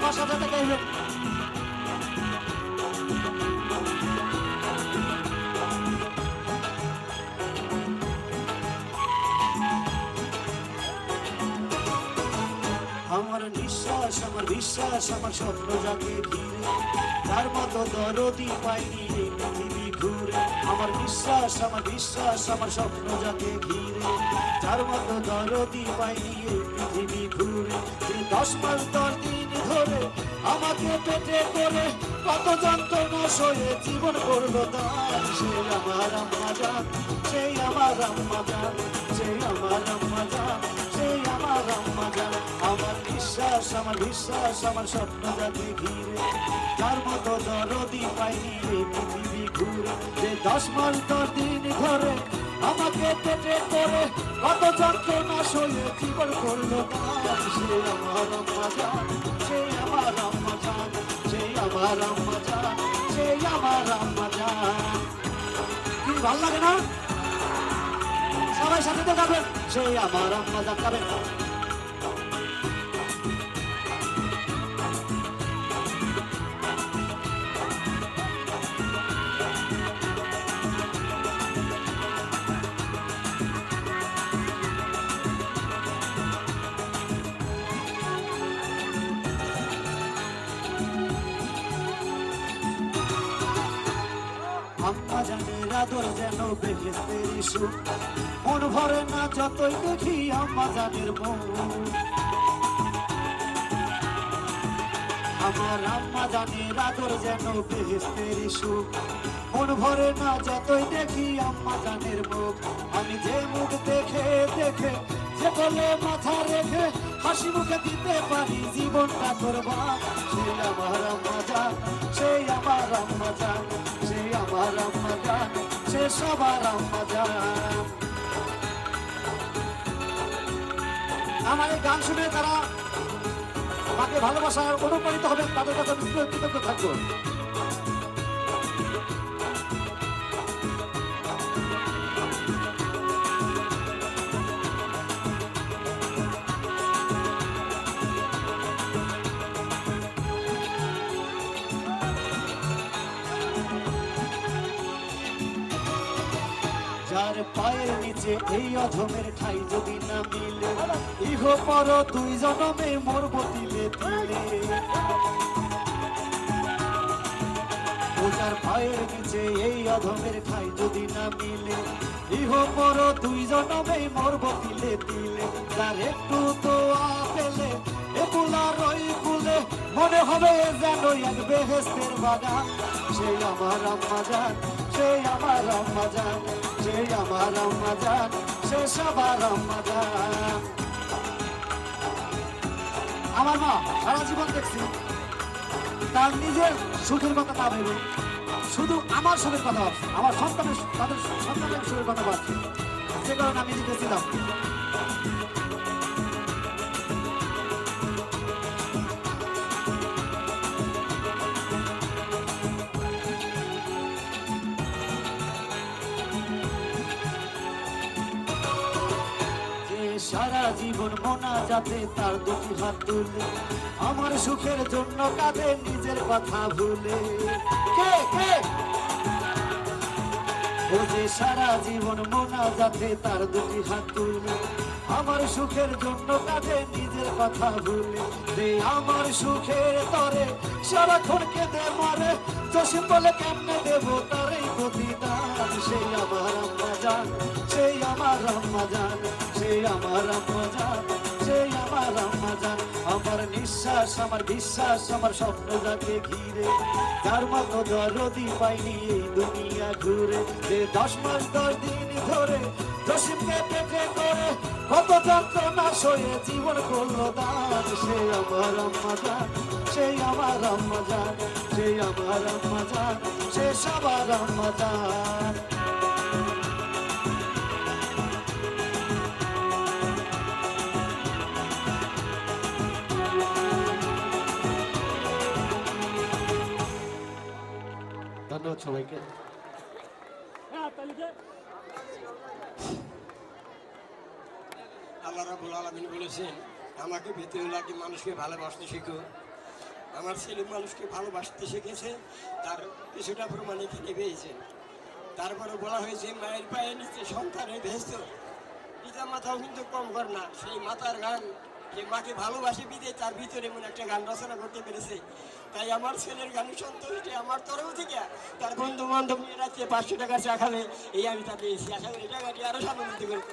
আমার সাথে গাইবেন। আমার নিঃশ্বাস আমার বিশ্বাস আমার স্বপ্ন যাকে ঘিরে, তার মতো দরদি পাইনি এই পৃথিবী ঘুরে। আমার নিঃশ্বাস আমার বিশ্বাস আমার স্বপ্ন যাকে ঘিরে, তার মতো দরদি পাইনি এই পৃথিবী ঘুরে। 10 মাস 10 দিন ধরে আমাকে পেটে করে কত যন্ত্রণা সয়ে জীবন করলো দান। সেই আমার আম্মা জান, সেই আমার আম্মা জান, সেই আমার আম্মা জান, সেই আমার আম্মা জান। আমার বিশ্বাস আমার বিশ্বাস আমার স্বপ্ন যাকে ঘিরে, তার মতো দরদি পাইনি এই পৃথিবী ঘুরে। 10 মাস 10 দিন ধরে আমাকে পেটে করে কত যন্ত্রণা সয়ে জীবন করলো দান। সেই আমার আম্মা জান, সেই আমার আম্মা জান, সেই আমার আম্মা জান, সেই আমার আম্মা জান। কি ভালো লাগে না? সবাই সাথে তো গাবেন, সেই আমার আম্মা জান গাবেন। আম্মা জানের আদর যেন বেহেশতের সুখ, মন ভরে না যতই দেখি আম্মা জানের মুখ। আমার আম্মা জানের আদর যেন বেহেশতের সুখ, মন ভরে না যতই দেখি আম্মা জানের মুখ। আমি যে মুখ দেখে দেখে যে বলে মাথা রেখে হাসি মুখে দিতে পারি জীবনটা কোরবান। সেই আমার আম্মা জান, সেই আমার আম্মা জান, সেই আমার আম্মা জান, সে সবার আম্মা জান। আমার এই গান শুনে তারা মাকে ভালোবাসার অনুপ্রাণিত হবেন, তাদের কাছে কৃতজ্ঞ থাকবো। যার পায়ের নিচে এই অধমের ঠাই যদি না মিলে, ইহ পর 2 জনমে মরব তিলে তিলে। ও যার পায়ের নিচে এই অধমের ঠাই যদি না মিলে, ইহ পর 2 জনমে মরব তিলে তিলে। যার একটু দোয়া পেলে একুলার ওই কুলে মনে হবে যেন এক বেহেশতের বাগান। সেই আমার আম্মা জান, সেই আমার আম্মা জান, সেই আমার আম্মা জান, সে সবার আম্মা জান। আমার মা সারা জীবন দেখছি তার নিজের সুখের কথা না ভেবে শুধু আমার সুখের কথা ভাবছে, আমার সন্তানের তাদের সন্তানের সুখের কথা ভাবছে। সে কারণে আমি জিতেছিলাম। সারা জীবন মোনাজাতে তার 2টি হাত তুলে আমার সুখের জন্য কাঁদে নিজের কথা ভুলে। কে কে ও যে সারা জীবন মোনাজাতে তার 2টি হাত তুলে আমার সুখের জন্য কাঁদে নিজের কথা ভুলে। দে আমার সুখের তরে সারাক্ষণ কেঁদে মরে, জসিম বলে কেমনে দেব তার এই প্রতিদান। সেই আমার আম্মা জান, সেই আমার আম্মা জান, সেই আমার আম্মা জান, সেই আমার আম্মা জান। আমার নিঃশ্বাস আমার বিশ্বাস আমার স্বপ্ন যাকে ঘিরে, যার মতো দরদি পাইনি এই দুনিয়া ঘুরে। 10 মাস 10 দিন ধরে জসিমকে পেটে করে কত যন্ত্রণা সয়ে জীবন করলো দান। সেই আমার আম্মা জান, সেই আমার আম্মা জান, সেই আমার আম্মা জান, সে সবার আম্মা জান। ধন্যবাদ সবাইকে। আল্লাহ রাব্বুল আলামিন বলেছেন, আমাকে ভীতি লাগে মানুষকে ভালোবাসতে শিখো। আমার ছেলে মানুষকে ভালোবাসতে শিখেছে, তার কিছুটা প্রমাণ এখানে পেয়েছেন। তারপরে বলা হয়েছে মায়ের পায়ে নিচে সন্তানের ভেস্ত, পিতা মাতাও কিন্তু কম কর না। সেই মাতার গান, যে মাকে ভালোবাসে বিদে তার ভিতরে এমন একটা গান রচনা করতে পেরেছে। তাই আমার ছেলের গান সন্তুষ্ট আমার তরফ থেকে তার বন্ধু বান্ধব নিয়ে রাখছে 500 টাকা চা খাবে, এই আমি তাকে আশা করি টাকাটি আরো সামনে করতে